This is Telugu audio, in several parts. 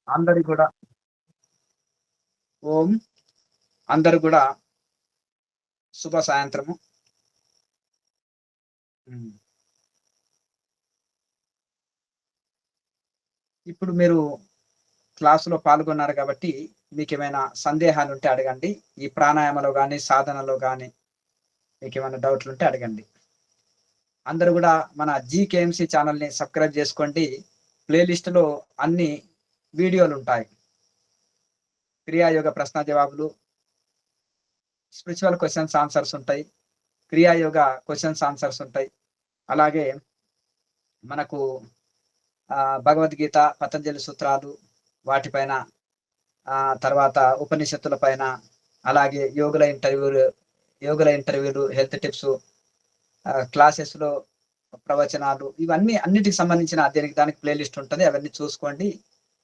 అందరికి కూడా ఓం అందరు కూడా శుభ సాయంత్రము. హ్మ్. ఇప్పుడు మీరు క్లాస్‌లో పాల్గొన్నారు కాబట్టి మీకేమైనా సందేహాలుంటే అడగండి. ఈ ప్రాణాయామలో గాని, సాధనలో గాని మీకేమైనా డౌట్లుంటే అడగండి. అందరూ గూడా మన జీకేఎంసీ ఛానెల్‌ని సబ్‌స్క్రైబ్ జేసుకోండి. ప్లే లిస్ట్‌లో అన్ని వీడియోలుంటాయి. క్రియాయోగ ప్రశ్న జవాబులు, స్పిరిచ్యువల్ క్వెషన్స్ ఆన్సర్స్ ఉంటాయి. క్రియాయోగ క్వెషన్స్ ఆన్సర్స్ ఉంటాయి. అలాగే మనకు భగవద్గీత, పతంజలి సూత్రాలు వాటిపైన తర్వాత ఉపనిషత్తుల పైన, అలాగే యోగుల ఇంటర్వ్యూలు, హెల్త్ టిప్సు, క్లాసెస్‌లో ప్రవచనాలు ఇవన్నీ అన్నిటికి సంబంధించిన దీనికి దానికి ప్లే లిస్ట్ ఉంటది. అవన్నీ చూసుకోండి.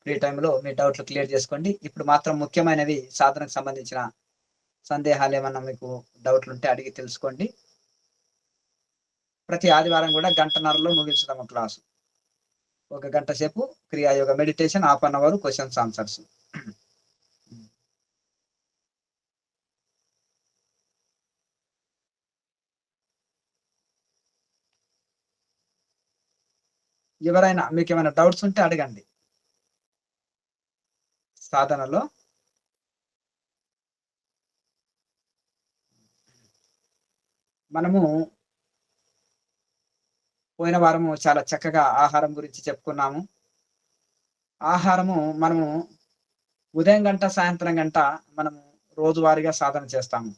ఫ్రీ టైమ్‌లో మీ డౌట్‌లు క్లియర్ చేసుకోండి. ఇప్పుడు మాత్రం ముఖ్యమైనవి సాధనకు సంబంధించిన సందేహాలేమన్నా మీకు డౌట్‌లుంటే అడిగి తెలుసుకోండి. ప్రతి ఆదివారం గూడా గంటన్నరలో ముగించుదాము క్లాసు. ఒక గంట సేపు Kriya Yoga meditation, half an hour questions answers. ఎవరైనా మీకేమైనా డౌట్స్ ఉంటే అడగండి. సాధనలో మనము పోయిన వారము చాలా చక్కగా ఆహారం గురించి చెప్పుకున్నాము. ఆహారము మనము ఉదయం గంట, సాయంత్రం గంట మనము రోజువారీగా సాధన చేస్తాము.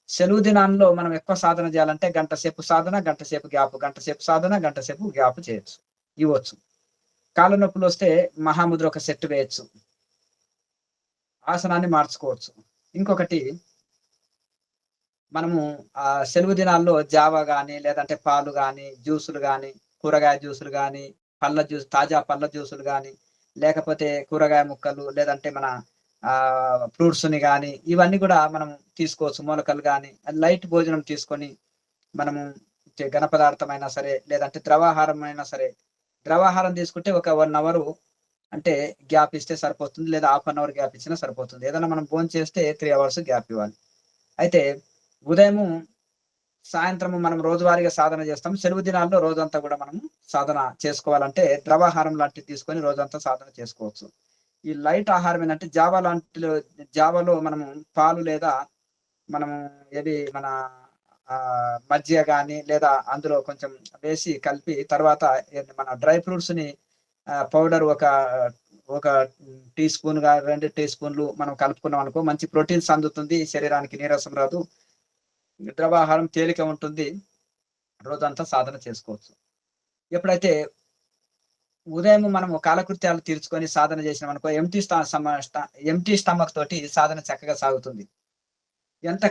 సెలవు దినాల్లో మనం ఎక్కువ సాధన చేయాలంటే గంట సేపు సాధన, గంట సేపు గ్యాప్, గంట సేపు సాధన, గంట సేపు గ్యాప్ చేయొచ్చు. ఇవ్వచ్చు. కాళ్ళ నొప్పులొస్తే మహాముద్ర ఒక సెట్ వేయొచ్చు. ఆసనాన్ని మార్చుకోవచ్చు. ఇంకొకటి మనము సెలవు దినాల్లో జావా గాని, లేదంటే పాలు గాని, జ్యూసులు గాని, కూరగాయ జ్యూసులు గాని, తాజా పళ్ళ జ్యూసులు గాని, లేకపోతే కూరగాయ ముక్కలు, లేదంటే మన ఫ్రూట్స్‌ని గాని, ఇవన్నీ గూడా మనం తీసుకోవచ్చు. మొలకలు గాని, లైట్ భోజనం తీసుకొని మనము ఘన పదార్థమైనా సరే, లేదంటే ద్రవాహారమైనా సరే, ద్రవాహారం తీసుకుంటే ఒక 1 అవరు అంటే గ్యాప్ ఇస్తే సరిపోతుంది. లేదా హాఫ్ అన్ అవర్ గ్యాప్ ఇచ్చినా సరిపోతుంది. ఏదైనా మనం భోంచేస్తే 3 అవర్స్ గ్యాప్ ఇవ్వాలి. అయితే ఉదయము, సాయంత్రము మనం రోజువారీగా సాధన చేస్తాం. సెలవు దినాల్లో రోజంతా గూడా మనము సాధన చేసుకోవాలంటే ద్రవాహారం లాంటివి తీసుకొని రోజంతా సాధన చేసుకోవచ్చు. ఈ లైట్ ఆహారం ఏందంటే జావాలో మనము పాలు లేదా మనము మన మజ్జిగ గాని లేదా అందులో కొంచెం వేసి కలిపి తర్వాత మన డ్రై ఫ్రూట్స్‌ని పౌడర్ ఒక టీ స్పూన్‌గా 2 టీ స్పూన్‌లు మనం కలుపుకున్నామనుకో మంచి ప్రోటీన్స్ అందుతుంది. శరీరానికి నీరసం రాదు. ద్రవాహారం తేలిక ఉంటుంది. రోజంతా సాధన చేసుకోవచ్చు. ఎప్పుడైతే ఉదయం మనము కాలకృత్యాలు తీర్చుకొని సాధన చేసినామనుకో ఎంప్టీ స్టమక్ తోటి సాధన చక్కగా సాగుతుంది. ఎంత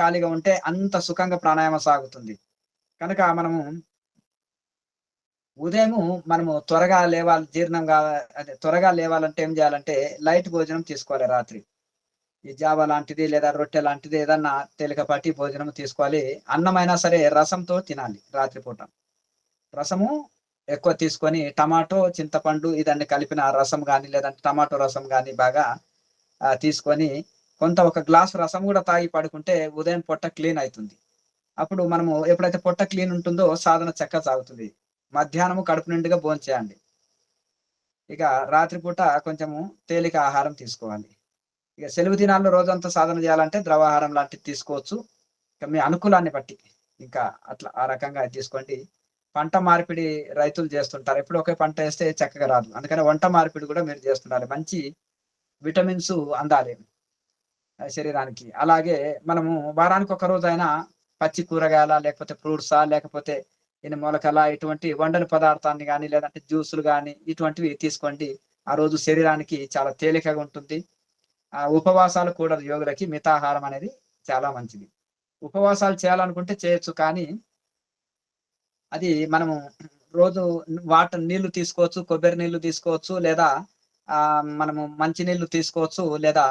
ఖాళీగా ఉంటే అంత సుఖంగా ప్రాణాయామం సాగుతుంది. కనుక ఉదయము మనము త్వరగా లేవాలి, త్వరగా లేవాలంటే ఏం చేయాలంటే లైట్ భోజనం తీసుకోవాలి రాత్రి. ఈ జావ లాంటిది లేదా రొట్టె లాంటిది ఏదన్నా తేలికపాటి భోజనం తీసుకోవాలి. అన్నమైనా సరే రసంతో తినాలి రాత్రిపూట. రసము ఎక్కువ తీసుకొని టమాటో, చింతపండు ఇదన్నీ కలిపిన రసం గాని, లేదంటే టమాటో రసం గాని బాగా తీసుకొని ఒక గ్లాస్ రసం గూడా తాగి పడుకుంటే ఉదయం పొట్ట క్లీన్ అయితుంది. అప్పుడు మనము ఎప్పుడైతే పొట్ట క్లీన్ ఉంటుందో సాధన చక్కగా సాగుతుంది. మధ్యాహ్నము కడుపు నిండుగా భోంచేయండి. ఇక రాత్రిపూట కొంచెము తేలిక ఆహారం తీసుకోవాలి. ఇక సెలవు దినాల్లో రోజంతా సాధన చేయాలంటే ద్రవాహారం లాంటిది తీసుకోవచ్చు. ఇక మీ అనుకూలాన్ని బట్టి ఇంకా అట్లా ఆ రకంగా తీసుకోండి. పంట మార్పిడి రైతులు చేస్తుంటారు. ఎప్పుడు ఒకే పంట ఏస్తే చక్కగా రాదు. అందుకని వంట మార్పిడి కూడా మీరు చేస్తుండాలి. మంచి విటమిన్స్ అందాలి శరీరానికి. అలాగే మనము వారానికి ఒక రోజైనా పచ్చి కూరగాయలా, లేకపోతే ఫ్రూట్సా, లేకపోతే మొలకలా ఇటువంటి వండని పదార్థాన్ని గాని, లేదంటే జ్యూసులు గాని ఇటువంటివి తీసుకోండి. ఆ రోజు శరీరానికి చాలా తేలికగా ఉంటుంది. ఉపవాసాలు కూడదు యోగులకి. మితాహారం అనేది చాలా మంచిది. ఉపవాసాలు చేయాలనుకుంటే చేయొచ్చు. కానీ అది మనము రోజు నీళ్లు తీసుకోవచ్చు. కొబ్బరి నీళ్లు తీసుకోవచ్చు. లేదా మనము మంచి నీళ్లు తీసుకోవచ్చు. లేదా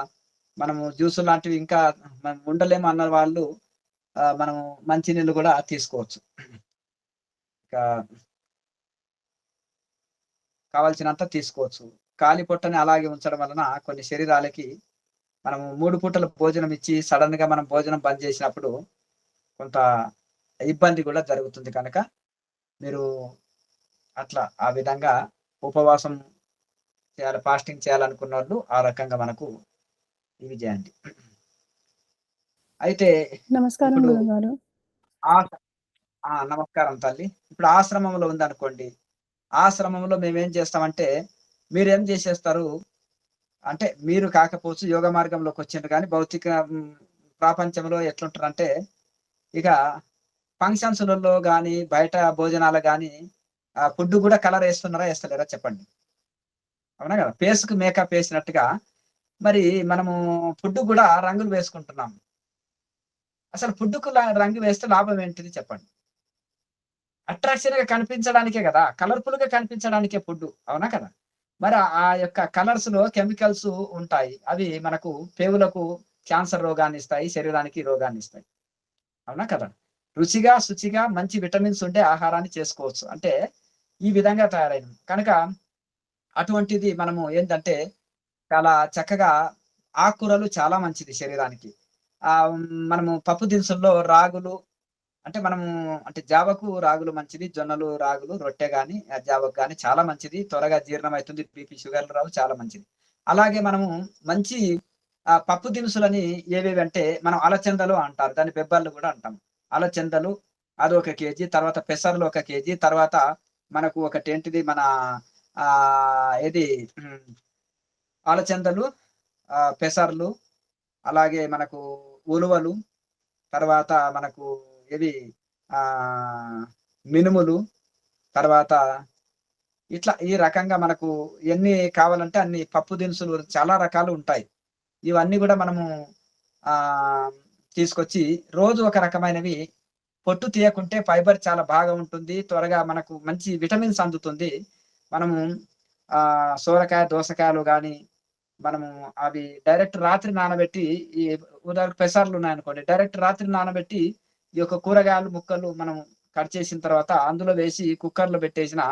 మనము జ్యూస్ లాంటివి ఇంకా మనం ఉండలేము అన్న వాళ్ళు మనము మంచి నీళ్లు గూడా తీసుకోవచ్చు. ఇంకా కావాల్సినంత తీసుకోవచ్చు. ఖాళీ పొట్టని అలాగే ఉంచడం వలన కొన్ని శరీరాలకి మనము 3 పూటల భోజనం ఇచ్చి సడెన్‌గా మనం భోజనం బంద్ చేసినప్పుడు కొంత ఇబ్బంది గూడా జరుగుతుంది కనుక మీరు అట్లా ఆ విధంగా ఉపవాసం చేయాలి, ఫాస్టింగ్ చేయాలనుకున్నోళ్ళు ఆ రకంగా మనకు ఇవి చేయండి. అయితే నమస్కారం ఇప్పుడు గురుగారు. ఆస నమస్కారం తల్లి. ఇప్పుడు ఆశ్రమంలో ఉందనుకోండి. ఆశ్రమంలో మేమేం చేస్తామంటే, మీరేం చేసేస్తారు అంటే మీరు కాకపోవచ్చు యోగ మార్గంలోకొచ్చిండ్రు గానీ భౌతిక ప్రపంచంలో ఎట్లుంటరంటే, ఇక ఫంక్షన్స్‌లలో గాని, బయట భోజనాలు గాని ఫుడ్ గూడా కలర్ ఏస్తున్నారా? ఏస్తలేరా చెప్పండి. అవునా గదా! ఫేస్‌కి మేకప్ ఏసినట్టుగా మరి మనము ఫుడ్‌కి గూడా రంగులు వేసుకుంటున్నాం. అసలు ఫుడ్‌కు రంగు వేస్తే లాభం ఏంటిది చెప్పండి? అట్రాక్షన్‌గా కనిపించడానికే గదా! కలర్‌ఫుల్‌గా కనిపించడానికే ఫుడ్డు. అవునా కదా! మరి ఆ యొక్క కలర్స్‌లో కెమికల్స్ ఉంటాయి. అవి మనకు పేగులకు క్యాన్సర్ రోగాన్నిస్తాయి. శరీరానికి రోగాన్నిస్తాయి. అవునా కదా! రుచిగా, శుచిగా మంచి విటమిన్స్ ఉండే ఆహారాన్ని చేసుకోవచ్చు. అంటే ఈ విధంగా తయారైంది. కనుక అటువంటిది మనము ఏందంటే చాలా చక్కగా ఆకుకూరలు చాలా మంచిది శరీరానికి. మనము పప్పు దినుసుల్లో రాగులు అంటే మనము అంటే జావకు రాగులు మంచిది. జొన్నలు, రాగులు, రొట్టె గాని, జావకు గాని చాలా మంచిది. త్వరగా జీర్ణమైతుంది. బీపీ, షుగర్‌లు రావు. చాలా మంచిది. అలాగే మనము మంచి పప్పు దినుసులని ఏవేవంటే మనం అలచందలు అంటారు. దాన్ని బెబ్బర్లు గూడా అంటాం. అలచందలు అదొక కేజీ. తర్వాత పెసర్లు ఒక కేజీ. తర్వాత మనకు ఒకటేంటిది మన ఏది హ్మ్. అలచందలు, పెసర్లు, అలాగే మనకు ఉలువలు, తర్వాత మనకు ఇవి ఆహ్, మినుములు, తర్వాత ఇట్లా ఈ రకంగా మనకు ఎన్ని కావాలంటే అన్ని పప్పు దినుసులు చాలా రకాలు ఉంటాయి. ఇవన్నీ గూడా మనము ఆహ్, తీసుకొచ్చి రోజు ఒక రకమైనవి పొట్టు తీయకుంటే ఫైబర్ చాలా బాగా ఉంటుంది. త్వరగా మనకు మంచి విటమిన్స్ అందుతుంది. మనము సోరకాయ, దోసకాయలు గాని, మనము అవి డైరెక్ట్ రాత్రి నానబెట్టి ఈ ఉదాహరణకు పెసర్లున్నాయనుకోండి. డైరెక్ట్ రాత్రి నానబెట్టి ఈ యొక్క కూరగాయలు ముక్కలు మనం కట్ చేసిన తర్వాత అందులో వేసి కుక్కర్‌లో పెట్టేసినా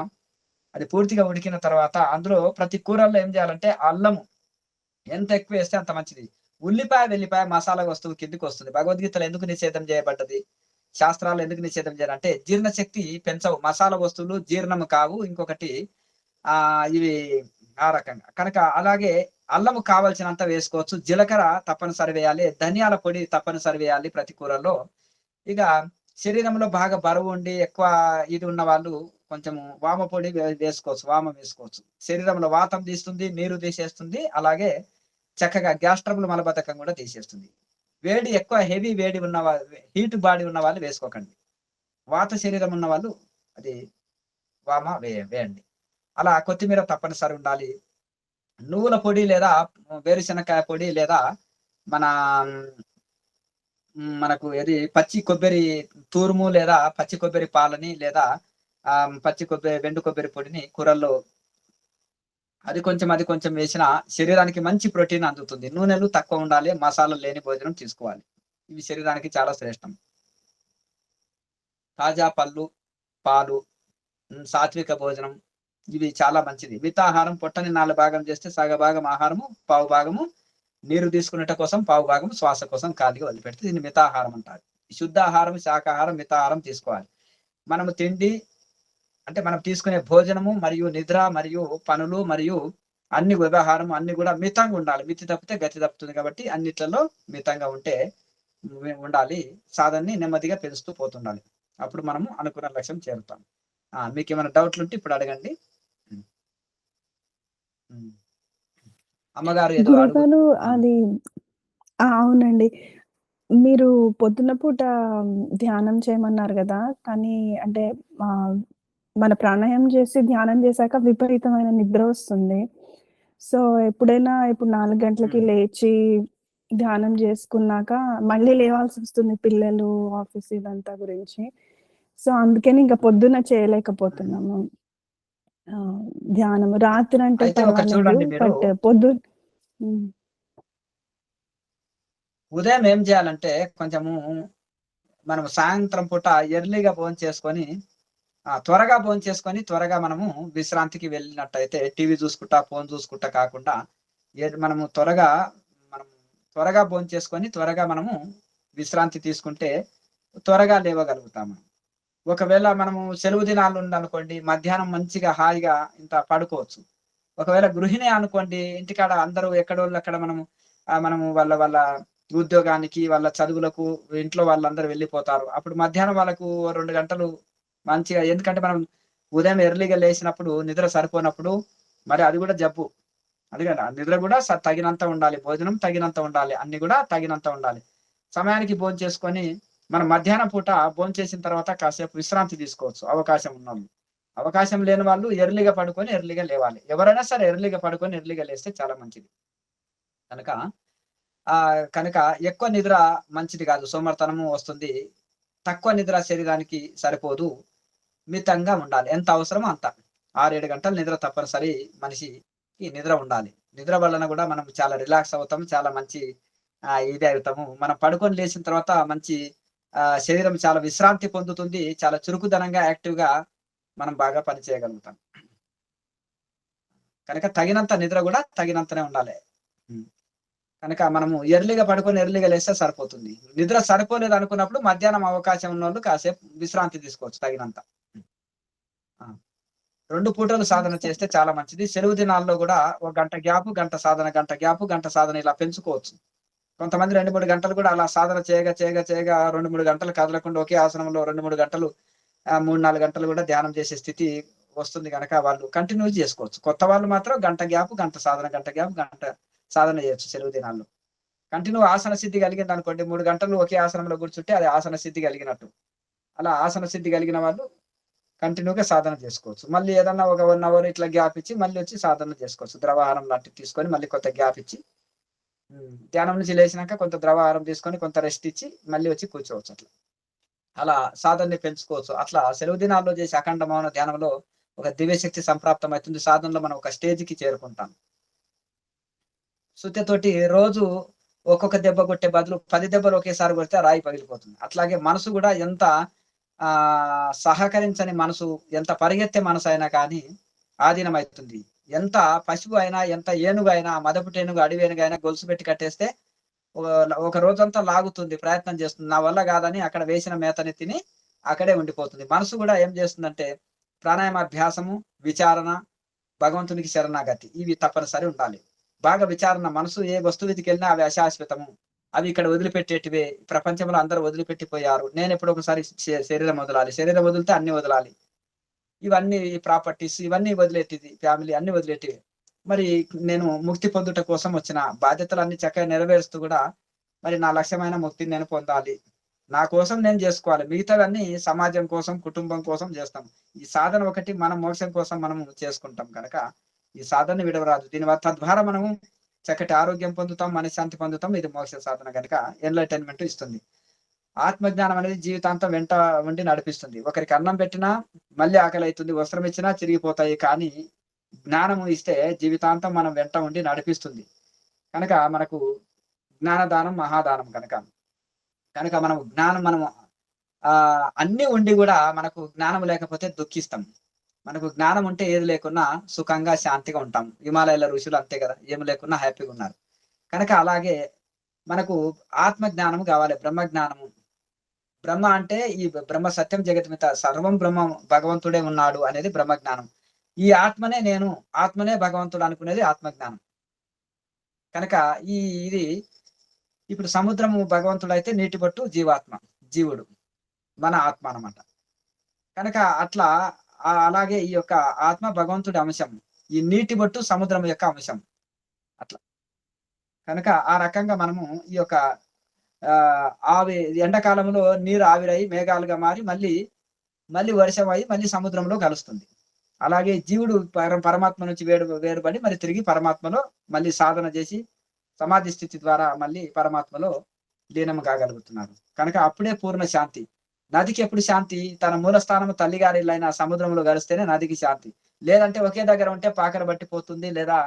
అది పూర్తిగా ఉడికిన తర్వాత అందులో ప్రతి కూరల్లో ఏం చేయాలంటే అల్లము ఎంత ఎక్కువేస్తే అంత మంచిది. ఉల్లిపాయ, వెల్లిపాయ మసాలా వస్తువు కిందకొస్తుంది. భగవద్గీతలో ఎందుకు నిషేధం చేయబడ్డది? శాస్త్రాల్లో ఎందుకు నిషేధం చేయాలంటే జీర్ణశక్తి పెంచవు. మసాలా వస్తువులు జీర్ణం కావు. ఇంకొకటి ఇవి ఆ రకంగా. కనుక అలాగే అల్లము కావాల్సినంత వేసుకోవచ్చు. జీలకర్ర తప్పనిసరి వేయాలి. ధనియాల పొడి తప్పనిసరి వేయాలి ప్రతి కూరల్లో. ఇక శరీరంలో బాగా బరువుండి ఎక్కువ ఇది ఉన్న వాళ్ళు కొంచెము వామ పొడి వేసుకోవచ్చు. వామ వేసుకోవచ్చు. శరీరంలో వాతం తీస్తుంది, నీరు తీసేస్తుంది. అలాగే చక్కగా గ్యాస్ ట్రబుల్ మలబద్ధకం కూడా తీసేస్తుంది. వేడి ఎక్కువ హెవీ వేడి ఉన్న హీట్ బాడీ ఉన్న వాళ్ళు వేసుకోకండి. వాత శరీరం ఉన్న వాళ్ళు అది వామ వేయండి. అలా కొత్తిమీర తప్పనిసరి ఉండాలి. నువ్వుల పొడి లేదా వేరుశెనక్కాయ పొడి లేదా మన మనకు ఏది పచ్చి కొబ్బరి తూరుము లేదా పచ్చి కొబ్బరి పాలని లేదా పచ్చి కొబ్బరి వెండు కొబ్బరి పొడిని కూరల్లో అది కొంచెం వేసినా శరీరానికి మంచి ప్రోటీన్ అందుతుంది. నూనెలు తక్కువ ఉండాలి. మసాలాలు లేని భోజనం తీసుకోవాలి. ఇవి శరీరానికి చాలా శ్రేష్టం. తాజా పళ్ళు, పాలు, సాత్విక భోజనం ఇవి చాలా మంచిది. మితాహారం పొట్టని 4 భాగం చేస్తే సగభాగం ఆహారము, పావు భాగము నీరు తీసుకునేట కోసం, పావు భాగం శ్వాస కోసం ఖాళీగా వదిలిపెడితే దీన్ని మితాహారం అంటారు. శుద్ధాహారం, శాకాహారం, మితాహారం తీసుకోవాలి. మనము తిండి అంటే మనం తీసుకునే భోజనము మరియు నిద్ర మరియు పనులు మరియు అన్ని వ్యవహారం అన్ని గూడా మితంగా ఉండాలి. మితి తప్పితే గతి తప్పుతుంది కాబట్టి అన్నిట్లలో మితంగా ఉంటే ఉండాలి. సాధనని నెమ్మదిగా పెంచుతూ పోతుండాలి. అప్పుడు మనము అనుకున్న లక్ష్యం చేరుతాం. మీకేమైనా డౌట్‌లుంటే ఇప్పుడు అడగండి. హ్మ్. హ్మ్. అమ్మగారు ఏదో గురుగారు హ్మ్. అది అవునండి. మీరు పొద్దున్న పూట ధ్యానం చేయమన్నారు గదా! కానీ అంటే మన ప్రాణాయామం చేసి ధ్యానం చేశాక విపరీతమైన నిద్ర వస్తుంది. సో, ఎప్పుడైనా ఇప్పుడు 4 గంటలకి హ్మ్. లేచి ధ్యానం జేసుకున్నాక మళ్ళీ లేవాల్సొస్తుంది పిల్లలు, ఆఫీస్ ఇదంతా గురించి. సో, అందుకని ఇంక హ్మ్. పొద్దున హ్మ్. చేయలేకపోతున్నాము. ధ్యానం రాత్రంటే అయితే ఒకటి పర్వాలేదు. చూడండి మీరు, బట్ హ్మ్. ఉదయం ఏం జేయాలంటే కొంచెము మనం సాయంత్రం పూట ఎర్లీగా భోంచేసుకొని త్వరగా భోంచేసుకొని త్వరగా మనము విశ్రాంతికి వెళ్ళినట్టయితే టీవీ చూసుకుంటా, ఫోను చూసుకుంటా కాకుండా ఏది మనము మనం త్వరగా భోంచేసుకొని త్వరగా మనము విశ్రాంతి తీసుకుంటే త్వరగా లేవగలుగుతాము. ఒకవేళ మనము సెలవు దినాలు ఉందనుకోండి, మధ్యాహ్నం మంచిగా హాయిగా ఇంత పడుకోవచ్చు. ఒకవేళ గృహిణి అనుకోండి, ఇంటికాడ అందరూ ఎక్కడోళ్ళు అక్కడ మనము వాళ్ళ వాళ్ళ ఉద్యోగానికి, వాళ్ళ చదువులకు ఇంట్లో వాళ్ళందరూ వెళ్ళిపోతారు. అప్పుడు మధ్యాహ్నం వాళ్ళకు ఓ 2 గంటలు మంచిగా, ఎందుకంటే మనం ఉదయం ఎర్లీగా లేసినప్పుడు నిద్ర సరిపోనప్పుడు మరి అది గూడా జబ్బు. అది గదా! నిద్ర గూడా తగినంత ఉండాలి. భోజనం తగినంత ఉండాలి. అన్నీ గూడా తగినంత ఉండాలి. సమయానికి భోంచేసుకొని మనం మధ్యాహ్నం పూట భోంచేసిన తర్వాత కాసేపు విశ్రాంతి తీసుకోవచ్చు అవకాశం ఉన్నోళ్ళు. అవకాశం లేని వాళ్ళు ఎర్లీగా పడుకొని ఎర్లీగా లేవాలి. ఎవరైనా సరే ఎర్లీగా పడుకొని ఎర్లీగా లేస్తే చాలా మంచిది. కనుక కనుక ఎక్కువ నిద్ర మంచిది గాదు. సోమరితనము వస్తుంది. తక్కువ నిద్ర శరీరానికి సరిపోదు. మితంగా ఉండాలి. ఎంత అవసరమో అంత. 6, 7 గంటలు నిద్ర తప్పనిసరి మనిషికి నిద్ర ఉండాలి. నిద్ర వలన గూడా మనం చాలా రిలాక్స్ అవుతాం. చాలా మంచి ఇది అవుతాము. మనం పడుకొని లేసిన తర్వాత మంచి శరీరం చాలా విశ్రాంతి పొందుతుంది. చాలా చురుకుదనంగా, యాక్టివ్‌గా మనం బాగా పని చేయగలుగుతాం. కనుక తగినంత నిద్ర గూడా తగినంతనే ఉండాలి. హ్మ్. కనుక మనము ఎర్లీగా పడుకొని ఎర్లీగా లేస్తే సరిపోతుంది. నిద్ర సరిపోలేదనుకున్నప్పుడు మధ్యాహ్నం అవకాశం ఉన్నోళ్ళు కాసేపు విశ్రాంతి తీసుకోవచ్చు తగినంత. హ్మ్. ఆ! 2 పూటలు సాధన చేస్తే చాలా మంచిది. సెలవు దినాల్లో గూడా ఒక గంట గ్యాపు, గంట సాధన, గంట గ్యాపు, గంట సాధన ఇలా పెంచుకోవచ్చు. కొంతమంది 2, 3 గంటలు గూడా అలా సాధన చేయగా 2, 3 గంటలు కదలకుండా ఒకే ఆసనంలో 2, 3 గంటలు 3, 4 గంటలు గూడా ధ్యానం చేసే స్థితి వస్తుంది గనక వాళ్ళు కంటిన్యూ చేసుకోవచ్చు. కొత్త వాళ్ళు మాత్రం గంట గ్యాప్, గంట సాధన, గంట గ్యాప్, గంట సాధన చేయొచ్చు సెలవు దినాల్లో. కంటిన్యూ ఆసన సిద్ధి కలిగిందనుకోండి, 3 గంటలు ఒకే ఆసనంలో కూర్చుంటే అది ఆసన సిద్ధి కలిగినట్టు. అలా ఆసన సిద్ధి కలిగిన వాళ్ళు కంటిన్యూగా సాధన చేసుకోవచ్చు. మళ్ళీ ఏదన్నా ఒక 1 అవర్ ఇట్లా గ్యాప్ ఇచ్చి మళ్ళీ వచ్చి సాధన చేసుకోవచ్చు. ద్రవాహారం లాంటివి తీసుకొని మళ్ళీ కొంత గ్యాప్ ఇచ్చి ధ్యానం నుంచి లేచినాక కొంత ద్రవాహారం తీసుకొని కొంత రెస్ట్ ఇచ్చి మళ్ళీ వచ్చి కూర్చోవచ్చు అట్లా. అలా సాధనని పెంచుకోవచ్చు. అట్లా సెలవు దినాల్లో చేసే అఖండ మౌన ధ్యానంలో ఒక దివ్యశక్తి సంప్రాప్తమైతుంది. సాధనలో మనం ఒక స్టేజ్‌కి చేరుకుంటాం. సుత్తెతోటి రోజు ఒక్కొక్క దెబ్బ కొట్టే బదులు 10 దెబ్బలు ఒకేసారి కొడితే ఆ రాయి పగిలిపోతుంది. అట్లాగే మనసు గూడా ఎంత సహకరించని మనసు, ఎంత పరిగెత్తే మనసైనా కానీ ఆధీనమైతుంది. ఎంత పశువు అయినా, ఎంత ఏనుగైనా, మదపుటేనుగు, అడవేనుగైనా గొలుసు పెట్టి కట్టేస్తే ఒక ఒక రోజంతా లాగుతుంది. ప్రయత్నం చేస్తుంది. నా వల్ల కాదని అక్కడ వేసిన మేతని తిని అక్కడే ఉండిపోతుంది. మనసు గూడా ఏం చేస్తుందంటే ప్రాణాయామాభ్యాసము, విచారణ, భగవంతునికి శరణాగతి ఇవి తప్పనిసరి ఉండాలి. బాగా విచారణ, మనసు ఏ వస్తువు మీదకెళ్ళినా అవి అశాశ్వతము. అవి ఇక్కడ వదిలిపెట్టేటివే. ప్రపంచంలో అందరూ వదిలిపెట్టిపోయారు. నేనెప్పుడో ఒకసారి శరీరం వదలాలి. శరీరం వదిలితే అన్నీ వదలాలి. ఇవన్నీ ప్రాపర్టీస్ ఇవన్నీ వదిలేటిది. ఫ్యామిలీ అన్నీ వదిలేటివే. మరి నేను ముక్తి పొందుట కోసం వచ్చిన బాధ్యతలన్నీ చక్కగా నెరవేరుస్తూ గూడా మరి నా లక్ష్యమైన ముక్తిని నేను పొందాలి. నా కోసం నేను జేసుకోవాలి. మిగతావన్నీ సమాజం కోసం, కుటుంబం కోసం జేస్తాం. ఈ సాధన ఒకటి మన మోక్షం కోసం మనము చేసుకుంటాం గనక, ఈ సాధనని విడవరాదు. తద్వారా మనము చక్కటి ఆరోగ్యం పొందుతాం, మనశ్శాంతి పొందుతాం. ఇది మోక్ష సాధన గనక ఎన్‌లైటన్‌మెంట్ ఇస్తుంది. ఆత్మజ్ఞానం అనేది జీవితాంతం వెంట ఉండి నడిపిస్తుంది. ఒకరికి అన్నం పెట్టినా మళ్ళీ ఆకలైతుంది. వస్త్రం ఇచ్చినా చిరిగిపోతాయి. కానీ జ్ఞానము ఇస్తే జీవితాంతం మనం వెంట ఉండి నడిపిస్తుంది. కనుక మనకు జ్ఞానదానం మహాదానం కనుక. కనుక మనము అన్నీ ఉండి గూడా మనకు జ్ఞానం లేకపోతే దుఃఖిస్తాం. మనకు జ్ఞానం ఉంటే ఏది లేకున్నా సుఖంగా, శాంతిగా ఉంటాం. హిమాలయాల ఋషులు అంతే గదా! ఏమి లేకున్నా హ్యాపీగున్నారు. కనుక అలాగే మనకు ఆత్మ జ్ఞానం గావాలి. బ్రహ్మ జ్ఞానము. బ్రహ్మ అంటే ఈ బ్రహ్మ సత్యం జగత్మిత సర్వం బ్రహ్మం భగవంతుడే ఉన్నాడు అనేది బ్రహ్మజ్ఞానం. ఈ ఆత్మనే నేను, ఆత్మనే భగవంతుడు అనుకునేది ఆత్మజ్ఞానం. కనుక ఈ ఇది ఇప్పుడు సముద్రము భగవంతుడైతే నీటి బొట్టు జీవాత్మ. జీవుడు. మన ఆత్మ అన్నమాట. కనుక అట్లా అలాగే ఈ యొక్క ఆత్మ భగవంతుడి అంశం. ఈ నీటి బొట్టు సముద్రం యొక్క అంశం. అట్లా. కనుక ఆ రకంగా మనము ఈ యొక్క ఆహ్, ఆవి ఎండాకాలంలో నీరు ఆవిరై మేఘాలుగా మారి మళ్ళీ వర్షమై మళ్ళీ సముద్రంలో కలుస్తుంది. అలాగే జీవుడు పరమాత్మ నుంచి వేరుపడి మరి తిరిగి పరమాత్మలో మళ్ళీ సాధన చేసి సమాధి స్థితి ద్వారా మళ్ళీ పరమాత్మలో లీనం కాగలుగుతున్నారు. కనుక అప్పుడే పూర్ణ శాంతి. నదికి ఎప్పుడు శాంతి? తన మూల స్థానం తల్లిగారిలైన సముద్రంలో కలిస్తేనే నదికి శాంతి. లేదంటే ఒకే దగ్గర ఉంటే పాకర బట్టిపోతుంది, లేదా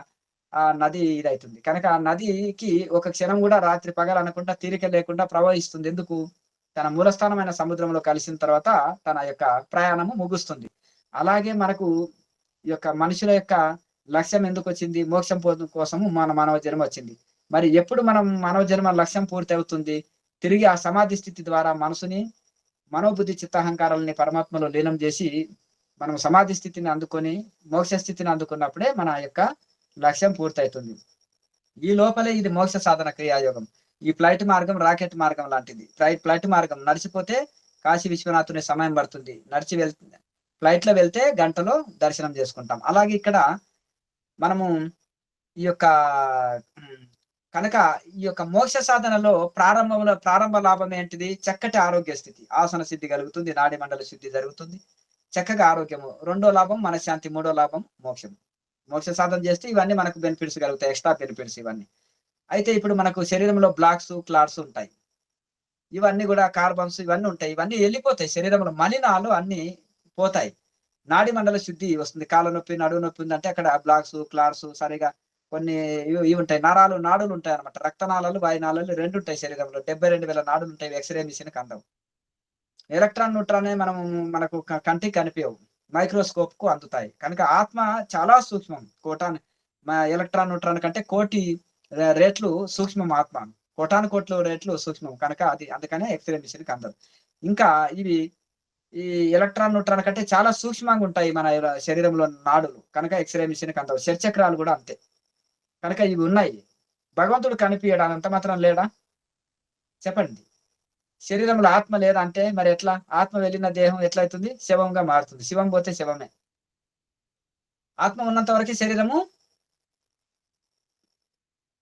ఆ నది ఇదైతుంది. కనుక ఆ నదికి ఒక క్షణం కూడా రాత్రి పగలు అనకుండా తీరిక లేకుండా ప్రవహిస్తుంది. ఎందుకు? తన మూలస్థానమైన సముద్రంలో కలిసిన తర్వాత తన యొక్క ప్రయాణము ముగుస్తుంది. అలాగే మనకు ఈ యొక్క మనుషుల యొక్క లక్ష్యం ఎందుకొచ్చింది? మోక్షం కోసము మన మానవ జన్మ వచ్చింది. మరి ఎప్పుడు మనం మానవ జన్మ లక్ష్యం పూర్తి అవుతుంది? తిరిగి ఆ సమాధి స్థితి ద్వారా మనసుని, మనోబుద్ధి, చిత్తహంకారాలని పరమాత్మలో లీనం చేసి మనం సమాధి స్థితిని అందుకొని మోక్ష స్థితిని అందుకున్నప్పుడే మన యొక్క లక్ష్యం పూర్తవుతుంది. ఈ లోపలే ఇది మోక్ష సాధన క్రియాయోగం. ఈ ఫ్లైట్ మార్గం రాకెట్ మార్గం లాంటిది. ఫ్లైట్ మార్గం నడిచిపోతే కాశీ విశ్వనాథుని సమయం పడుతుంది. నడిచి వెళ్తుంది. ఫ్లైట్ లో వెళ్తే గంటలో దర్శనం చేసుకుంటాం. అలాగే ఇక్కడ మనము ఈ యొక్క కనుక ఈ యొక్క మోక్ష సాధనలో ప్రారంభ లాభం ఏంటిది? చక్కటి ఆరోగ్య స్థితి, ఆసన సిద్ధి కలుగుతుంది, నాడి మండల శుద్ధి జరుగుతుంది, చక్కగా ఆరోగ్యము. రెండో లాభం మనశ్శాంతి, మూడో లాభం మోక్షం. మోక్ష సాధన చేస్తే ఇవన్నీ మనకు బెనిఫిట్స్ కలుగుతాయి, ఎక్స్ట్రా బెనిఫిట్స్ ఇవన్నీ. అయితే ఇప్పుడు మనకు శరీరంలో బ్లాక్స్, క్లాట్స్ ఉంటాయి. ఇవన్నీ కూడా కార్బన్స్ ఇవన్నీ ఉంటాయి. ఇవన్నీ వెళ్ళిపోతాయి. శరీరంలో మలినాలు అన్ని పోతాయి. నాడి మండల శుద్ధి వస్తుంది. కాళ్ళ నొప్పి, నడువు నొప్పి ఉందంటే అక్కడ బ్లాక్స్, క్లాట్స్ సరిగా కొన్ని ఇవి ఉంటాయి. నాడులు ఉంటాయి అనమాట. రక్తనాళాలు, వాయునాళాలు రెండు ఉంటాయి శరీరంలో. 72,000 నాడులు ఉంటాయి. ఎక్స్రే మిషన్ అందవు. ఎలక్ట్రాన్ న్యూట్రాన్ మనకు కంటికి కనిపించవు, మైక్రోస్కోప్ కు అందుతాయి. కనుక ఆత్మ చాలా సూక్ష్మం. ఎలక్ట్రాన్ న్యూట్రాన్ కంటే కోటి రేట్లు సూక్ష్మం ఆత్మ. కోట్ల రేట్లు సూక్ష్మం. కనుక అది అందుకనే ఎక్స్రే మిషన్ అందదు. ఇంకా ఇవి ఈ ఎలక్ట్రాన్ న్యూట్రాన్ కంటే చాలా సూక్ష్మంగా ఉంటాయి మన శరీరంలో నాడులు. కనుక ఎక్స్రే మిషన్ అందవు. శరీరచక్రాలు కూడా అంతే. కనుక ఇవి ఉన్నాయి. భగవంతుడు కనిపించడానికి అంత మాత్రం లేడా? చెప్పండి. శరీరంలో ఆత్మ లేదా అంటే మరి ఎట్లా? ఆత్మ వెళ్ళిన దేహం ఎట్లయితుంది? శవంగా మారుతుంది. శివం పోతే శవమే. ఆత్మ ఉన్నంత వరకు శరీరము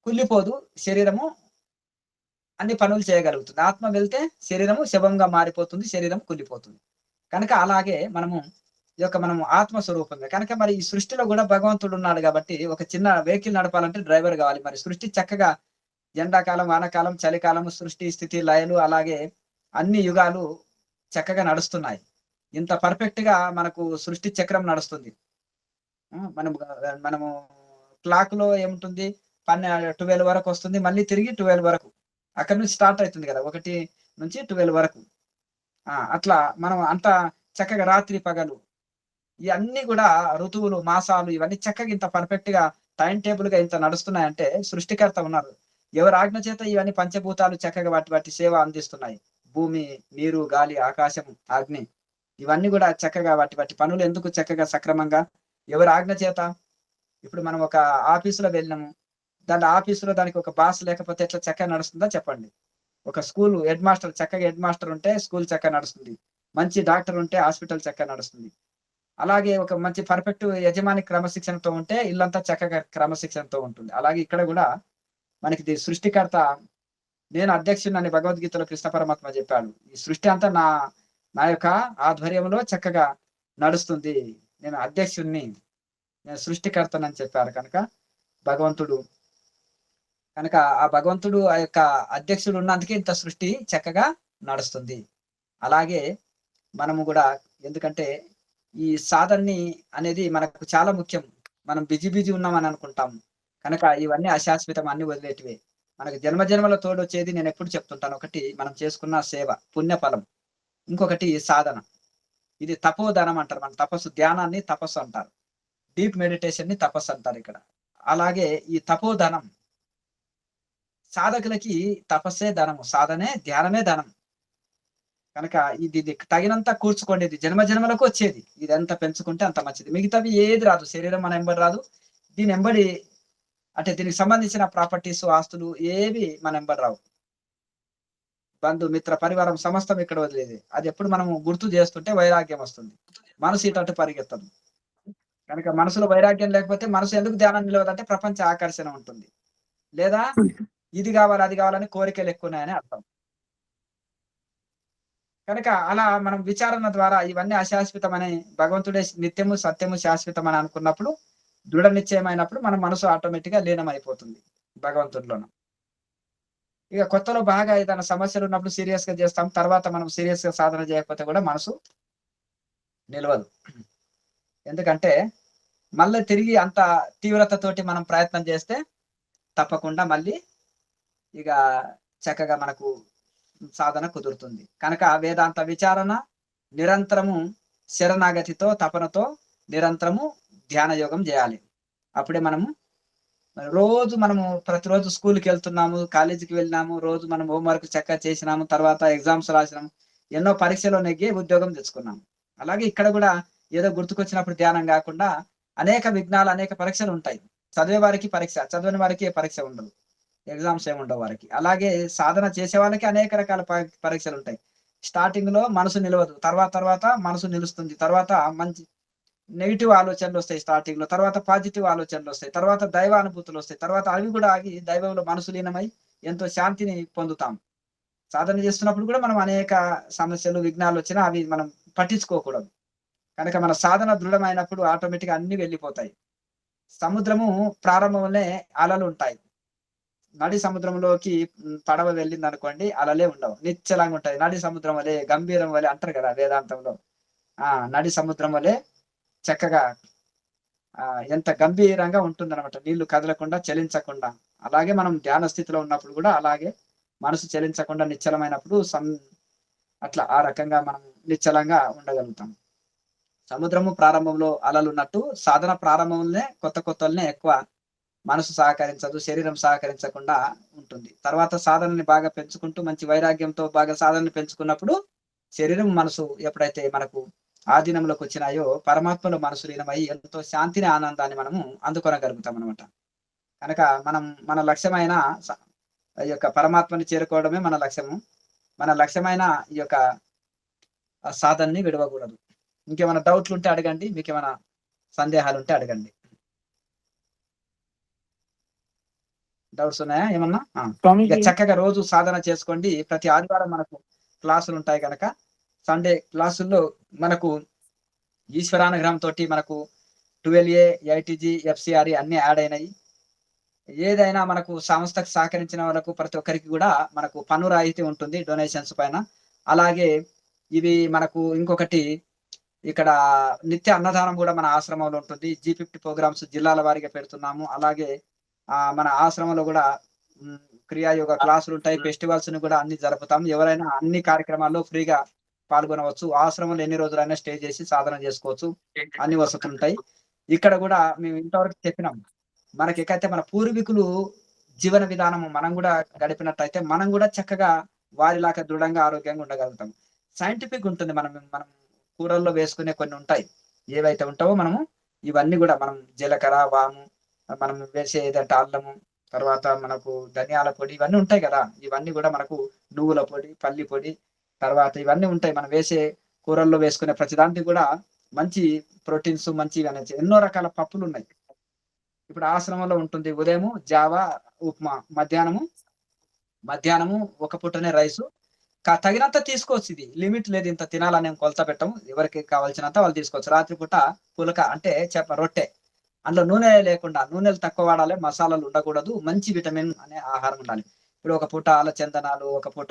కుళ్ళిపోదు. శరీరము అన్ని పనులు చేయగలుగుతుంది. ఆత్మ వెళ్తే శరీరము శవంగా మారిపోతుంది, శరీరం కుళ్ళిపోతుంది. కనుక అలాగే మనము ఆత్మస్వరూపంగా. కనుక మరి ఈ సృష్టిలో కూడా భగవంతుడు ఉన్నాడు కాబట్టి ఒక చిన్న వెహికల్ నడపాలంటే డ్రైవర్ కావాలి. మరి సృష్టి చక్కగా ఎండాకాలం, వానకాలం, చలికాలం, సృష్టి స్థితి లయలు అలాగే అన్ని యుగాలు చక్కగా నడుస్తున్నాయి. ఇంత పర్ఫెక్ట్ గా మనకు సృష్టి చక్రం నడుస్తుంది. మనము క్లాక్ లో ఏముంటుంది? 12 వరకు వస్తుంది, మళ్ళీ తిరిగి 12 వరకు అక్కడి నుంచి స్టార్ట్ అవుతుంది కదా, 1 నుంచి 12 వరకు. అట్లా మనం అంత చక్కగా రాత్రి పగలు ఇవన్నీ కూడా ఋతువులు, మాసాలు ఇవన్నీ చక్కగా ఇంత పర్ఫెక్ట్ గా టైం టేబుల్ గా ఇంత నడుస్తున్నాయంటే సృష్టికర్త ఉన్నారు. ఎవరి ఆజ్ఞ చేత ఇవన్నీ పంచభూతాలు చక్కగా వాటి సేవ అందిస్తున్నాయి. భూమి, నీరు, గాలి, ఆకాశం, అగ్ని ఇవన్నీ కూడా చక్కగా వాటి పనులు ఎందుకు చక్కగా సక్రమంగా? ఎవరి ఆజ్ఞ చేత. ఇప్పుడు మనం ఒక ఆఫీసులో వెళ్ళినాము, ఆఫీసులో దానికి ఒక బాస్ లేకపోతే ఎట్లా చక్కగా నడుస్తుందా చెప్పండి? ఒక స్కూల్ హెడ్ మాస్టర్ చక్కగా హెడ్ మాస్టర్ ఉంటే స్కూల్ చక్కగా నడుస్తుంది. మంచి డాక్టర్ ఉంటే హాస్పిటల్ చక్కగా నడుస్తుంది. అలాగే ఒక మంచి పర్ఫెక్ట్ యజమాని క్రమశిక్షణతో ఉంటే ఇల్లంతా చక్కగా క్రమశిక్షణతో ఉంటుంది. అలాగే ఇక్కడ కూడా మనకి సృష్టికర్త, నేను అధ్యక్షుడిని అని భగవద్గీతలో కృష్ణ పరమాత్మ చెప్పాడు. ఈ సృష్టి అంతా నా యొక్క ఆధ్వర్యంలో చక్కగా నడుస్తుంది. నేను అధ్యక్షుడిని, నేను సృష్టికర్తనని చెప్పారు. కనుక ఆ భగవంతుడు ఆ యొక్క అధ్యక్షుడు ఉన్నందుకే ఇంత సృష్టి చక్కగా నడుస్తుంది. అలాగే మనము కూడా, ఎందుకంటే ఈ సాధనని అనేది మనకు చాలా ముఖ్యం. మనం బిజీ ఉన్నామని అనుకుంటాం. కనుక ఇవన్నీ అశాశ్వతం, అన్ని వదిలేటివే. మనకు జన్మల తోడు వచ్చేది నేను ఎప్పుడు చెప్తుంటాను. ఒకటి మనం చేసుకున్న సేవ, పుణ్యఫలం. ఇంకొకటి సాధన. ఇది తపోధనం అంటారు. మన తపస్సు, ధ్యానాన్ని తపస్సు అంటారు. డీప్ మెడిటేషన్ ని తపస్సు అంటారు ఇక్కడ. అలాగే ఈ తపోధనం, సాధకులకి తపస్సే ధనము, సాధనే ధ్యానమే ధనం. కనుక ఇది తగినంత కూర్చుకోండి. ఇది జన్మలకు వచ్చేది. ఇది ఎంత పెంచుకుంటే అంత మంచిది. మిగతావి ఏది రాదు. శరీరం మన ఎంబడి రాదు. దీని ఎంబడి అంటే దీనికి సంబంధించిన ప్రాపర్టీస్, ఆస్తులు ఏవి మన ఎంబడి రావు. బంధు, మిత్ర, పరివారం సమస్తం ఇక్కడ వదిలేది. అది ఎప్పుడు మనము గుర్తు చేస్తుంటే వైరాగ్యం వస్తుంది. మనసు ఇటు పరిగెత్తదు. కనుక మనసులో వైరాగ్యం లేకపోతే మనసు ఎందుకు ధ్యానం నిలవదంటే ప్రపంచ ఆకర్షణ ఉంటుంది, లేదా ఇది కావాలి అది కావాలని కోరికలు ఎక్కువ ఉన్నాయని అర్థం. కనుక అలా మనం విచారణ ద్వారా ఇవన్నీ అశాశ్వతమని భగవంతుడే నిత్యము, సత్యము, శాశ్వతం అని అనుకున్నప్పుడు, దృఢ నిశ్చయమైనప్పుడు మన మనసు ఆటోమేటిక్‌గా లీనమైపోతుంది భగవంతుడిలోన. ఇక కొత్తలో బాగా ఏదైనా సమస్యలున్నప్పుడు సీరియస్‌గా చేస్తాం. తర్వాత మనం సీరియస్‌గా సాధన చేయకపోతే కూడా మనసు నిలవదు. ఎందుకంటే మళ్ళీ తిరిగి అంత తీవ్రతతోటి మనం ప్రయత్నం చేస్తే తప్పకుండా మళ్ళీ ఇక చక్కగా మనకు సాధన కుదురుతుంది. కనుక వేదాంత విచారణ నిరంతరము శరణాగతితో, తపనతో నిరంతరము ధ్యాన యోగం జేయాలి. అప్పుడే మనము ప్రతిరోజు స్కూలుకెళ్తున్నాము, కాలేజీకి వెళ్ళినాము, రోజు మనం హోంవర్క్ చక్కగా చేసినాము, తర్వాత ఎగ్జామ్స్ రాసినాము. ఎన్నో పరీక్షలో నెగ్గి ఉద్యోగం తెచ్చుకున్నాము. అలాగే ఇక్కడ గూడా ఏదో గుర్తుకొచ్చినప్పుడు ధ్యానం గాకుండా అనేక విఘ్నాలు, అనేక పరీక్షలుంటాయి. చదివే వారికి పరీక్ష, చదవని వారికి ఏ పరీక్ష ఉండదు. ఎగ్జామ్స్ ఏముండవు వారికి. అలాగే సాధన చేసే వాళ్ళకి అనేక రకాల పరీక్షలుంటాయి. స్టార్టింగ్‌లో మనసు నిలవదు. తర్వాత మనసు నిలుస్తుంది. తర్వాత మంచి నెగెటివ్ ఆలోచనలొస్తాయి స్టార్టింగ్‌లో. తర్వాత పాజిటివ్ ఆలోచనలొస్తాయి. తర్వాత దైవ అనుభూతులొస్తాయి. తర్వాత అవి గూడా ఆగి దైవంలో మనసు లీనమై ఎంతో శాంతిని పొందుతాం. సాధన చేస్తున్నప్పుడు కూడా మనం అనేక సమస్యలు, విఘ్నాలొచ్చినా అవి మనం పట్టించుకోకూడదు. కనుక మన సాధన దృఢమైనప్పుడు ఆటోమేటిక్‌గా అన్నీ వెళ్ళిపోతాయి. సముద్రము ప్రారంభంలోనే అలలుంటాయి. నడి సముద్రంలోకి పడవ వెళ్ళిందనుకోండి అలలే ఉండవు. నిశ్చలంగా ఉంటది. నడి సముద్రం వలె, గంభీరం వలె అంటారు కదా వేదాంతంలో. నడి సముద్రం వలె చక్కగా ఎంత గంభీరంగా ఉంటుందనమాట. నీళ్లు కదలకుండా, చలించకుండా. అలాగే మనం ధ్యాన స్థితిలో ఉన్నప్పుడు గూడా అలాగే మనసు చలించకుండా నిశ్చలమైనప్పుడు అట్లా ఆ రకంగా మనం నిశ్చలంగా ఉండగలుగుతాం. సముద్రము ప్రారంభంలో అలలున్నట్టు సాధన ప్రారంభంలోనే కొత్తల్నే ఎక్కువ మనసు సహకరించదు. శరీరం సహకరించకుండా ఉంటుంది. తర్వాత సాధనని బాగా పెంచుకుంటూ మంచి వైరాగ్యంతో బాగా సాధనని పెంచుకున్నప్పుడు శరీరం, మనసు ఎప్పుడైతే మనకు ఆధీనంలోకొచ్చినాయో పరమాత్మలో మనసు లీనమై ఎంతో శాంతిని, ఆనందాన్ని మనము అందుకొనగలుగుతామనమాట. కనుక మన లక్ష్యమైన ఈ యొక్క పరమాత్మని చేరుకోవడమే మన లక్ష్యము. మన లక్ష్యమైన ఈ యొక్క సాధనని విడవకూడదు. ఇంకేమైనా డౌట్లుంటే అడగండి. మీకేమైనా సందేహాలుంటే అడగండి. డౌట్స్ ఉన్నాయా ఏమన్నా? ఇక స్వామీజీ చక్కగా రోజు సాధన చేసుకోండి. ప్రతి ఆదివారం మనకు క్లాసులుంటాయి గనక, సండే క్లాసుల్లో మనకు ఈశ్వరానుగ్రహంతోటి మనకు 12A, ఐటీజీ, ఎఫ్‌సిఆర్‌ఈ అన్నీ యాడ్ అయినాయి. ఏదైనా మనకు సంస్థకు సహకరించిన వాళ్ళకు ప్రతి ఒక్కరికి గూడా మనకు పన్ను రాయితీ ఉంటుంది డొనేషన్స్ పైన. అలాగే ఇవి మనకు ఇంకొకటి ఇక్కడ నిత్య అన్నదానం గూడా మన ఆశ్రమంలో ఉంటుంది. G50 ప్రోగ్రామ్స్ జిల్లాల వారీగా పెడుతున్నాము. అలాగే మన ఆశ్రమంలో గూడా హ్మ్. క్రియాయోగ క్లాసులుంటాయి. ఫెస్టివల్స్‌ని గూడా అన్ని జరుపుతాం. ఎవరైనా అన్ని కార్యక్రమాల్లో ఫ్రీగా పాల్గొనవచ్చు. ఆశ్రమంలో ఎన్ని రోజులైనా స్టే చేసి సాధన జేసుకోవచ్చు. అన్ని వసతులుంటాయి. ఇక్కడ గూడా మేము ఇంతవరకు చెప్పినాం. మనకెకైతే మన పూర్వీకులు జీవన విధానము మనం గూడా గడిపినట్టయితే, మనం గూడా చక్కగా వారిలాగా దృఢంగా, ఆరోగ్యంగా ఉండగలుగుతాం. సైంటిఫిక్ ఉంటుంది. మనం కూరల్లో వేసుకునే కొన్ని ఉంటాయి. ఏవైతే ఉంటావో ఇవన్నీ గూడా మనం జీలకర్ర, వాము, మనం వేసే ఏదంటే అల్లము, తర్వాత మనకు ధనియాల పొడి ఇవన్నీ ఉంటాయి గదా! ఇవన్నీ గూడా మనకు నువ్వుల పొడి, పల్లి పొడి, తర్వాత ఇవన్నీ ఉంటాయి. మనం వేసే కూరల్లో వేసుకునే ప్రతి దాంట్లో గూడా మంచి ప్రోటీన్స్ మంచివనేసి ఎన్నో రకాల పప్పులున్నాయి. ఇప్పుడు ఆశ్రమంలో ఉంటుంది. ఉదయము జావ, ఉప్మా, మధ్యాహ్నము ఒక పూటనే రైసు. తగినంత తీసుకోవచ్చిది. లిమిట్ లేదు. ఇంత తినాలని కొలత పెట్టము. ఎవరికి కావాల్సినంత వాళ్ళు తీసుకోవచ్చు. రాత్రి పూట పులక అంటే రొట్టె. అందులో నూనె లేకుండా నూనెలు తక్కువ వాడాలి. మసాలాలు ఉండకూడదు. మంచి విటమిన్ అనే ఆహారం ఉండాలి. ఇప్పుడు ఒక పూట అలచందనాలు, ఒక పూట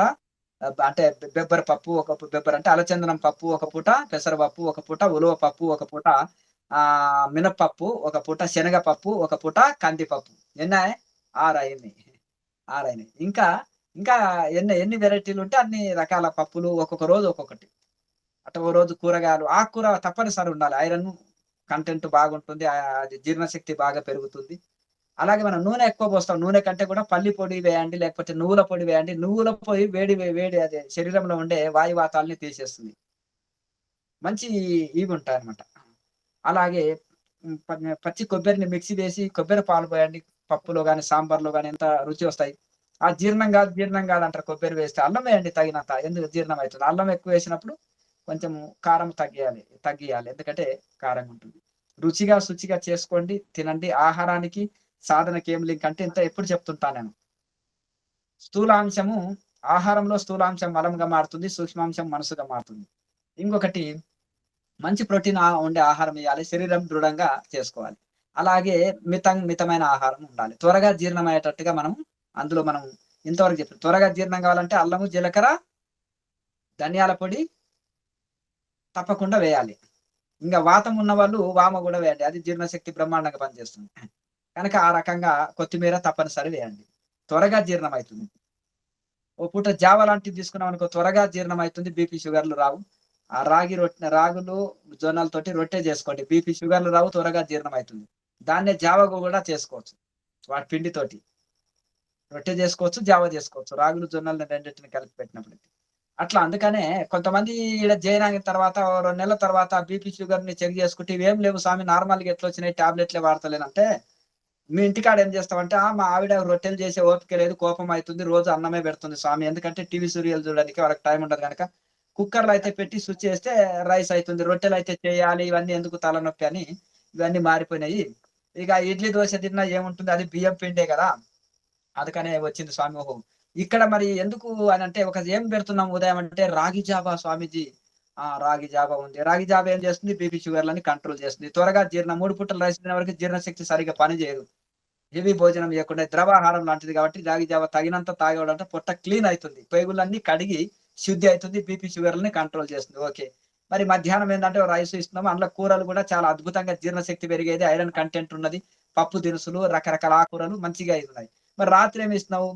అంటే బెబ్బర పప్పు, బెబ్బర అంటే అలచందనం పప్పు, ఒక పూట పెసరపప్పు, ఒక పూట ఉలువ పప్పు, ఒక పూట మినపప్పు, ఒక పూట శనగపప్పు, ఒక పూట కందిపప్పు. ఎన్నాయే? 6 అయింది. 6 అయినాయి. ఇంకా ఎన్ని వెరైటీలుంటే అన్ని రకాల పప్పులు ఒక్కొక్క రోజు ఒక్కొక్కటి. అటు ఓ రోజు కూరగాయలు, ఆకుకూర తప్పనిసరి ఉండాలి. ఐరన్ కంటెంట్ బాగుంటుంది. అది జీర్ణశక్తి బాగా పెరుగుతుంది. అలాగే మనం నూనె ఎక్కువ పోస్తాం. నూనె కంటే కూడా పల్లి పొడి వేయండి, లేకపోతే నువ్వుల పొడి వేయండి. నువ్వుల పొడి వేడి అదే శరీరంలో ఉండే వాయువాతాల్ని తీసేస్తుంది. మంచి ఇవుంటాయన్నమాట. అలాగే పచ్చి కొబ్బరిని మిక్సీ వేసి కొబ్బరి పాలు పోయండి. పప్పులో గాని, సాంబార్‌లో గాని ఎంత రుచి వస్తాయి. జీర్ణం కాదంటారు కొబ్బరి వేస్తే. అల్లం వేయండి తగినంత. ఎందుకు జీర్ణం అయితుంది. అల్లం ఎక్కువేసినప్పుడు కొంచెం కారం తగ్గియాలి. ఎందుకంటే కారంగా ఉంటుంది. రుచిగా, శుచిగా చేసుకోండి. తినండి. ఆహారానికి, సాధనకి ఏం లింక్ అంటే ఎప్పుడు చెప్తుంటా నేను. స్థూలాంశము ఆహారంలో స్థూలాంశం మలంగా మారుతుంది. సూక్ష్మాంశం మనసుగా మారుతుంది. ఇంకొకటి మంచి ప్రోటీన్ ఉండే ఆహారం ఇయ్యాలి. శరీరం దృఢంగా చేసుకోవాలి. అలాగే మితమైన ఆహారం ఉండాలి. త్వరగా జీర్ణమయ్యేటట్టుగా అందులో మనం ఇంతవరకు చెప్పాం. త్వరగా జీర్ణం కావాలంటే అల్లము, జీలకర్ర, ధనియాల పొడి తప్పకుండా వేయాలి. ఇంగా వాతం ఉన్నవాళ్ళు వామ గూడా వేయండి. అది జీర్ణశక్తి బ్రహ్మాండంగా పనిచేస్తుంది. కనుక ఆ రకంగా కొత్తిమీర తప్పనిసరి వేయండి. త్వరగా జీర్ణమైతుంది. ఓ పూట జావ లాంటివి తీసుకున్నామనుకో త్వరగా జీర్ణమైతుంది. బీపీ, షుగర్‌లు రావు. ఆ రాగులు, జొన్నలతోటి రొట్టె చేసుకోండి. బీపీ, షుగర్‌లు రావు. త్వరగా జీర్ణమైతుంది. దాన్నే జావ గూడా చేసుకోవచ్చు. వాటి పిండితోటి. రొట్టె చేసుకోవచ్చు, జావ చేసుకోవచ్చు. రాగులు, జొన్నలు రెండిటిని కలిపి పెట్టినప్పుడైతే. అట్లా అందుకనే కొంతమంది ఈడ జాయిన్ అయిన తర్వాత ఓ 2 నెలల తర్వాత బీపీ, షుగర్‌ని చెక్ చేసుకుంటే ఇవేం లేవు స్వామి నార్మల్‌గా ఎట్లొచ్చినాయి టాబ్లెట్లే వాడతలేనంటే, మీ ఇంటికాడ ఏం చేస్తామంటే, మా ఆవిడ రొట్టెలు చేసే ఓపిక లేదు, కోపం అయితుంది. రోజు అన్నమే పెడుతుంది స్వామి. ఎందుకంటే టీవీ సీరియల్ చూడడానికి వాళ్ళకి టైం ఉండదు గనక. కుక్కర్‌లో అయితే పెట్టి స్విచ్ చేస్తే రైస్ అయితుంది. రొట్టెలయితే చేయాలి. ఇవన్నీ ఎందుకు తలనొప్పి అని ఇవన్నీ మారిపోయినాయి. ఇక ఇడ్లీ, దోస తిన్నా ఏముంటుంది అది బియ్యం పిండే గదా! అందుకనే వచ్చింది స్వామి. ఓహో! ఇక్కడ మరి ఎందుకు అనంటే ఏం పెడుతున్నాం ఉదయం అంటే రాగి జావా స్వామీజీ. రాగి జావా ఉంది. రాగి జావా ఏం చేస్తుంది? బీపీ, షుగర్‌లని కంట్రోల్ చేస్తుంది. త్వరగా 3 పూటలు రైస్ తినే వరకు జీర్ణశక్తి సరిగ్గా పనిచేయదు. హెవీ భోజనం చేయకుండా ద్రవాహారం లాంటిది కాబట్టి రాగి జావ తగినంత తాగేవాడంటే పొట్ట క్లీన్ అయితుంది. పేగులన్నీ కడిగి శుద్ధి అయితుంది. బీపీ, షుగర్‌లని కంట్రోల్ చేస్తుంది. ఓకే. మరి మధ్యాహ్నం ఏందంటే రైస్ ఇస్తున్నాము. అందులో కూరలు కూడా చాలా అద్భుతంగా జీర్ణశక్తి పెరిగేది. ఐరన్ కంటెంట్ ఉన్నది. పప్పు దినుసులు, రకరకాల ఆకుకూరలు మంచిగా ఉన్నాయి. మరి రాత్రి ఏమి ఇస్తున్నావు?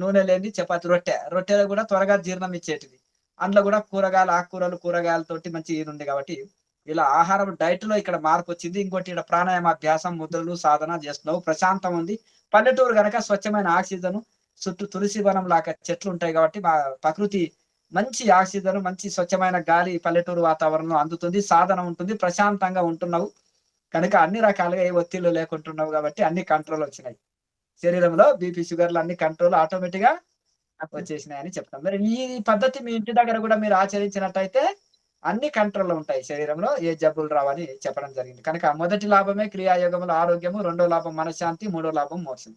నూనె లేనిది చపాతీ, రొట్టెలు కూడా త్వరగా జీర్ణం ఇచ్చేటిది. అందులో కూడా కూరగాయలు, ఆకుకూరలు, కూరగాయలతోటి మంచి ఇది ఉంది కాబట్టి ఇలా ఆహారం డైట్‌లో ఇక్కడ మార్పొచ్చింది. ఇంకోటి ఈడ ప్రాణాయామ అభ్యాసం, ముద్రలు, సాధన చేస్తున్నావు. ప్రశాంతం ఉంది. పల్లెటూరు గనక స్వచ్ఛమైన ఆక్సిజను, చుట్టూ తులసి వనం లాగా చెట్లుంటాయి కాబట్టి ప్రకృతి మంచి ఆక్సిజన్, మంచి స్వచ్ఛమైన గాలి పల్లెటూరు వాతావరణంలో అందుతుంది. సాధన ఉంటుంది. ప్రశాంతంగా ఉంటున్నావు. కనుక అన్ని రకాలుగా ఏ ఒత్తిళ్ళు లేకుంటున్నావు కాబట్టి అన్ని కంట్రోల్ వచ్చినాయి. శరీరంలో బీపీ, షుగర్‌లు అన్ని కంట్రోల్ ఆటోమేటిక్‌గా వచ్చేసినాయని చెప్తాం. మరి ఈ పద్ధతి మీ ఇంటి దగ్గర గూడా మీరు ఆచరించినట్టయితే అన్ని కంట్రోల్‌లో ఉంటాయి శరీరంలో. ఏ జబ్బులు రావని చెప్పడం జరిగింది. కనుక మొదటి లాభమే క్రియాయోగములో ఆరోగ్యము, రెండో లాభం మనశ్శాంతి, మూడో లాభం మోక్షం.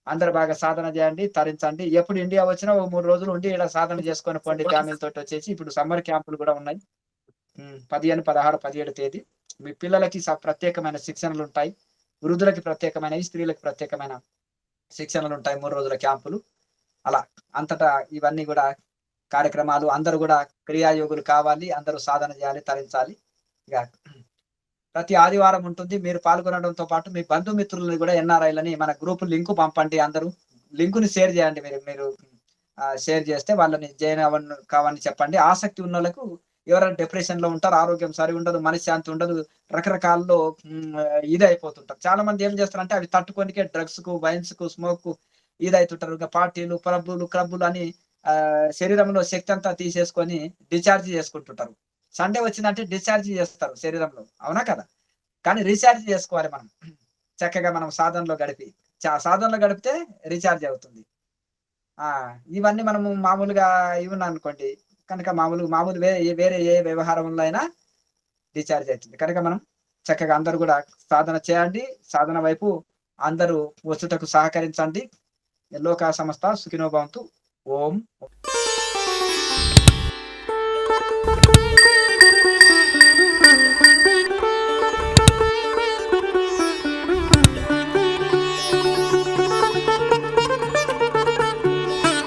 అందరూ బాగా సాధన చేయండి, తరించండి. ఎప్పుడు ఇండియా వచ్చినా ఓ 3 రోజులు ఉండి ఈడ సాధన చేసుకొని పోండి ఫ్యామిలీతోటి వచ్చేసి. ఇప్పుడు సమ్మర్ క్యాంపులు గూడా ఉన్నాయి. 15, 16, 17 తేదీ. మీ పిల్లలకి ప్రత్యేకమైన శిక్షణలుంటాయి. వృద్ధులకి ప్రత్యేకమైనవి, స్త్రీలకు ప్రత్యేకమైన శిక్షణలుంటాయి. 3 రోజుల క్యాంపులు. అలా అంతటా ఇవన్నీ గూడా కార్యక్రమాలు అందరూ గూడా క్రియాయోగులు కావాలి. అందరూ సాధన చేయాలి, తరించాలి. ఇగ ప్రతి ఆదివారం ఉంటుంది. మీరు పాల్గొనడంతో పాటు మీ బంధుమిత్రులని గూడా ఎన్ఆర్ఐలని మన గ్రూప్ లింక్ పంపండి అందరూ. లింకుని షేర్ చేయండి మీరు షేర్ చేస్తే వాళ్ళని జాయిన్ కావని చెప్పండి. ఆసక్తి ఉన్నోళ్ళకు ఎవరైనా డిప్రెషన్‌లో ఉంటారు, ఆరోగ్యం సరిగుండదు, మనశ్శాంతి ఉండదు, రకరకాల్లో ఇదయిపోతుంటారు. చాలా మంది ఏం చేస్తారంటే అవి తట్టుకోనికే డ్రగ్స్‌కు, వైన్స్‌కు, స్మోక్‌కు ఇదయితుంటారు. ఇంక పార్టీలు, క్లబ్బులు అని శరీరంలో శక్తి అంతా తీసేసుకొని డిశ్చార్జ్ చేసుకుంటుంటారు. సండే వచ్చిందంటే డిశ్చార్జ్ చేస్తారు శరీరంలో. అవునా కదా? కానీ రీచార్జ్ చేసుకోవాలి మనం. చక్కగా మనం సాధనలో గడిపి. సాధనలో గడిపితే రీచార్జ్ అవుతుంది. ఆ! ఇవన్నీ మనము మామూలుగా ఇవున్నాయనుకోండి, కనుక మామూలు వేరే ఏ వ్యవహారంలో అయినా డిశ్చార్జ్ అయితుంది. కనుక మనం చక్కగా అందరూ గూడా సాధన చేయండి. సాధన వైపు అందరూ వచ్చుటకు సహకరించండి. లోకా సమస్త సుఖినో భవంతు. ఓం